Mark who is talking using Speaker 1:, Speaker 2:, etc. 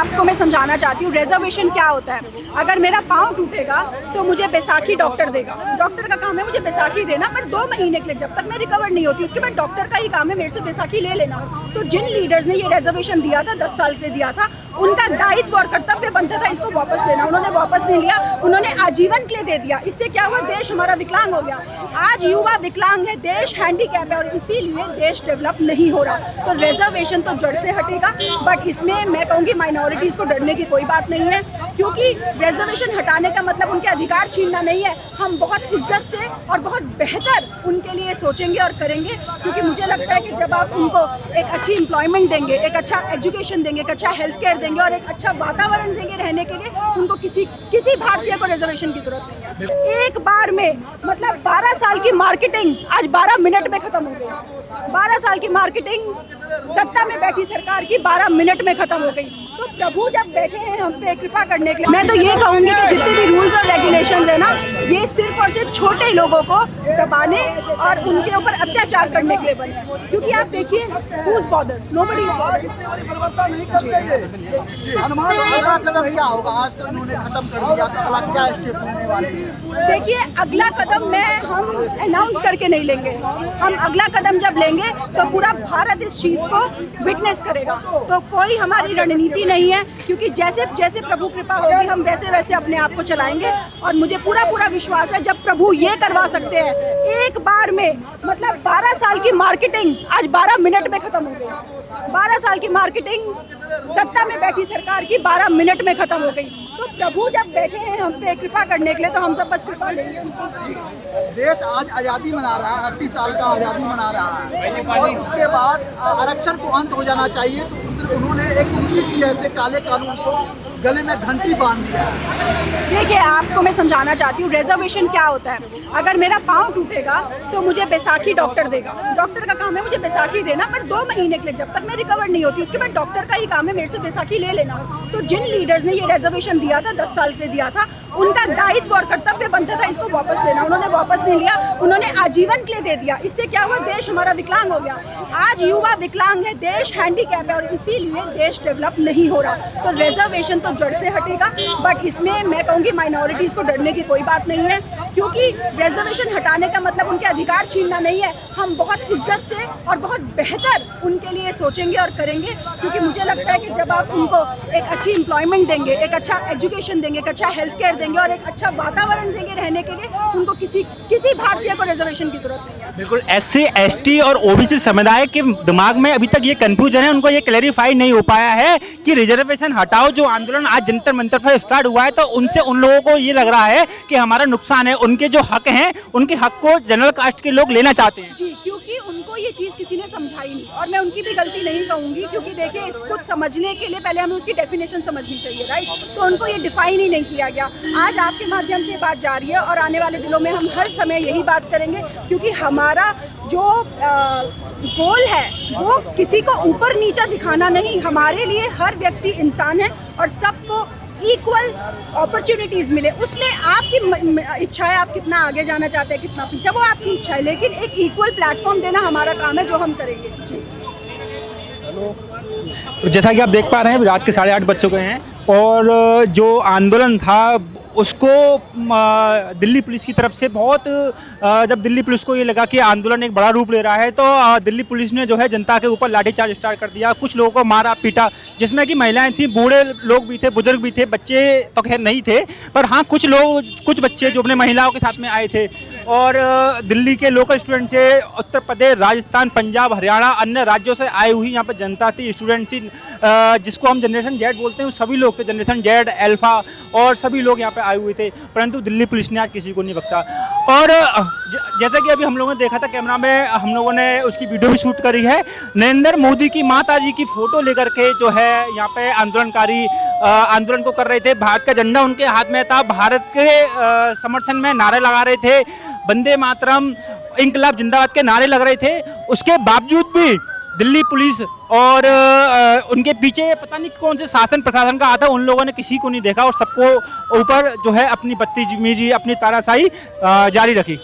Speaker 1: आपको मैं समझाना चाहती हूँ रिजर्वेशन क्या होता है। अगर मेरा पाँव टूटेगा तो मुझे बैसाखी डॉक्टर देगा, डॉक्टर का काम है मुझे बैसाखी देना, पर 2 महीने के लिए जब तक मैं रिकवर नहीं होती उसके बाद डॉक्टर का ही काम है मेरे से बैसाखी ले लेना। तो जिन लीडर्स ने ये रिजर्वेशन दिया था 10 साल के लिए दिया था, उनका दायित्व और कर्तव्य बनता था इसको वापस लेना, उन्होंने वापस नहीं लिया, उन्होंने आजीवन के लिए दे दिया। इससे क्या हुआ, देश हमारा विकलांग हो गया। आज युवा विकलांग है, देश हैंडीकैप है और इसीलिए देश डेवलप नहीं हो रहा। तो रिजर्वेशन तो जड़ से हटेगा, बट इसमें मैं कहूँगी माइनॉरिटीज़ को डरने की कोई बात नहीं है, क्योंकि रिजर्वेशन हटाने का मतलब उनके अधिकार छीनना नहीं है। हम बहुत इज्जत से और बहुत बेहतर उनके लिए सोचेंगे और करेंगे, क्योंकि मुझे लगता है कि जब आप उनको एक अच्छी एम्प्लॉयमेंट देंगे, एक अच्छा एजुकेशन देंगे, एक अच्छा हेल्थ केयर देंगे और एक अच्छा वातावरण देंगे रहने के लिए, उनको किसी भारतीय को रिजर्वेशन की जरूरत नहीं है। एक बार में मतलब 12 साल की मार्केटिंग आज 12 मिनट में खत्म हो गई। 12 साल की मार्केटिंग सत्ता में बैठी सरकार की 12 मिनट में खत्म हो गई। तो प्रभु जब बैठे हैं हम पे कृपा करने के लिए, मैं तो ये कहूँगी कि जितने भी रूल्स और रेगुलेशंस है ना, ये सिर्फ और सिर्फ छोटे लोगों को दबाने और उनके ऊपर अत्याचार करने के लिए बने हैं। क्योंकि आप देखिए, who is bothered? Nobody is bothered।
Speaker 2: क्या होगा, आज तो इन्होंने खत्म कर दिया, तो अगला क्या स्टेप लेने वाले हैं?
Speaker 1: देखिए, अगला कदम हम अनाउंस करके नहीं लेंगे। हम अगला कदम जब लेंगे तो पूरा भारत इस चीज़ को विटनेस करेगा। तो कोई हमारी रणनीति नहीं है, क्योंकि जैसे जैसे प्रभु कृपा होगी हम वैसे वैसे अपने आप को चलाएंगे। और मुझे पूरा विश्वास है जब प्रभु ये करवा सकते हैं एक बार में, मतलब 12 साल की मार्केटिंग आज 12 मिनट में खत्म हो गई। 12 साल की मार्केटिंग सत्ता में बैठी सरकार की 12 मिनट में खत्म हो गई। तो प्रभु जब बैठे हैं हम पे कृपा करने के लिए, तो हम सब बस कृपा लेंगे उनकी।
Speaker 2: देश आज आज़ादी मना रहा है, 80 साल का आज़ादी मना रहा है, और उसके बाद आरक्षण को अंत हो जाना चाहिए। तो उन्होंने एक 19 जैसे काले कानून को गले में घंटी बांध दिया।
Speaker 1: देखिए, आपको मैं समझाना चाहती हूँ रिजर्वेशन क्या होता है। अगर मेरा पाँव टूटेगा तो मुझे बैसाखी डॉक्टर देगा, डॉक्टर का काम है मुझे बैसाखी देना, पर 2 महीने के लिए जब तक मैं रिकवर नहीं होती उसके बाद डॉक्टर का ही काम है मेरे से बैसाखी ले लेना। तो जिन लीडर्स ने ये रिजर्वेशन दिया था 10 साल के लिए दिया था, उनका दायित्व और कर्तव्य बनता था इसको वापस लेना, उन्होंने वापस नहीं लिया, उन्होंने आजीवन के लिए दे दिया। इससे क्या हुआ, देश हमारा विकलांग हो गया। आज युवा विकलांग है, देश हैंडीकैप है और इसीलिए देश डेवलप नहीं हो रहा। तो रिजर्वेशन तो जड़ से हटेगा, बट इसमें मैं कहूँगी माइनॉरिटीज़ को डरने की कोई बात नहीं है, क्योंकि रिजर्वेशन हटाने का मतलब उनके अधिकार छीनना नहीं है। हम बहुत इज्जत से और बहुत बेहतर उनके लिए सोचेंगे और करेंगे, क्योंकि मुझे लगता है कि जब आप उनको एक अच्छी एम्प्लॉयमेंट देंगे, एक अच्छा एजुकेशन देंगे, एक अच्छा हेल्थ केयर देंगे और एक अच्छा वातावरण देंगे रहने के लिए, उनको किसी भारतीय को रिजर्वेशन की जरूरत नहीं है।
Speaker 3: बिल्कुल, SC, ST और OBC समुदाय के दिमाग में अभी तक ये कंफ्यूजन है, उनको ये क्लैरिफाई नहीं हो पाया है कि रिजर्वेशन हटाओ जो आंदोलन आज जंतर मंतर पर स्टार्ट हुआ है, तो उनसे उन लोगों को ये लग रहा है कि हमारा नुकसान है, उनके जो हक हैं उनके हक को जनरल कास्ट के लोग लेना चाहते हैं।
Speaker 1: जी, क्योंकि उनको ये चीज़ किसी ने समझाई नहीं, और मैं उनकी भी गलती नहीं कहूँगी, क्योंकि देखिए कुछ समझने के लिए पहले हमें उसकी डेफिनेशन समझनी चाहिए, राइट। तो उनको ये डिफाइन ही नहीं किया गया। आज आपके माध्यम से बात जा रही है और आने वाले दिनों में हम हर समय यही बात करेंगे, क्योंकि हमारा जो गोल है वो किसी को ऊपर नीचा दिखाना नहीं। हमारे लिए हर व्यक्ति इंसान है और सबको इक्वल अपॉर्चुनिटीज़ मिले। उसमें आपकी इच्छा है, आप कितना आगे जाना चाहते हैं, कितना पीछे, वो आपकी इच्छा है, लेकिन एक इक्वल प्लेटफॉर्म देना हमारा काम है, जो हम करेंगे। जी,
Speaker 3: तो जैसा कि आप देख पा रहे हैं रात के 8:30 बज चुके हैं और जो आंदोलन था उसको दिल्ली पुलिस की तरफ से बहुत जब दिल्ली पुलिस को ये लगा कि आंदोलन एक बड़ा रूप ले रहा है, तो दिल्ली पुलिस ने जो है जनता के ऊपर लाठीचार्ज स्टार्ट कर दिया। कुछ लोगों को मारा पीटा, जिसमें कि महिलाएं थी, बूढ़े लोग भी थे, बुजुर्ग भी थे, बच्चे तो खैर नहीं थे, पर हाँ कुछ बच्चे जो अपने महिलाओं के साथ में आए थे। और दिल्ली के लोकल स्टूडेंट से उत्तर प्रदेश, राजस्थान, पंजाब, हरियाणा, अन्य राज्यों से आई हुई यहाँ पर जनता थी, स्टूडेंट थी, जिसको हम जनरेशन जेड बोलते हैं, सभी लोग थे, जनरेशन जेड, अल्फा और सभी लोग यहाँ पे आए हुए थे। परंतु दिल्ली पुलिस ने आज किसी को नहीं बख्शा। और जैसा कि अभी हम लोगों ने देखा था, कैमरा में हम लोगों ने उसकी वीडियो भी शूट करी है, नरेंद्र मोदी की माता जी की फोटो लेकर के जो है यहाँ पे आंदोलनकारी आंदोलन को कर रहे थे। भारत का झंडा उनके हाथ में था, भारत के समर्थन में नारे लगा रहे थे, वंदे मातरम, इंकलाब जिंदाबाद के नारे लग रहे थे। उसके बावजूद भी दिल्ली पुलिस और उनके पीछे पता नहीं कौन से शासन प्रशासन का आता, उन लोगों ने किसी को नहीं देखा और सबको ऊपर जो है अपनी बदतमीजी, अपनी तानाशाही जारी रखी।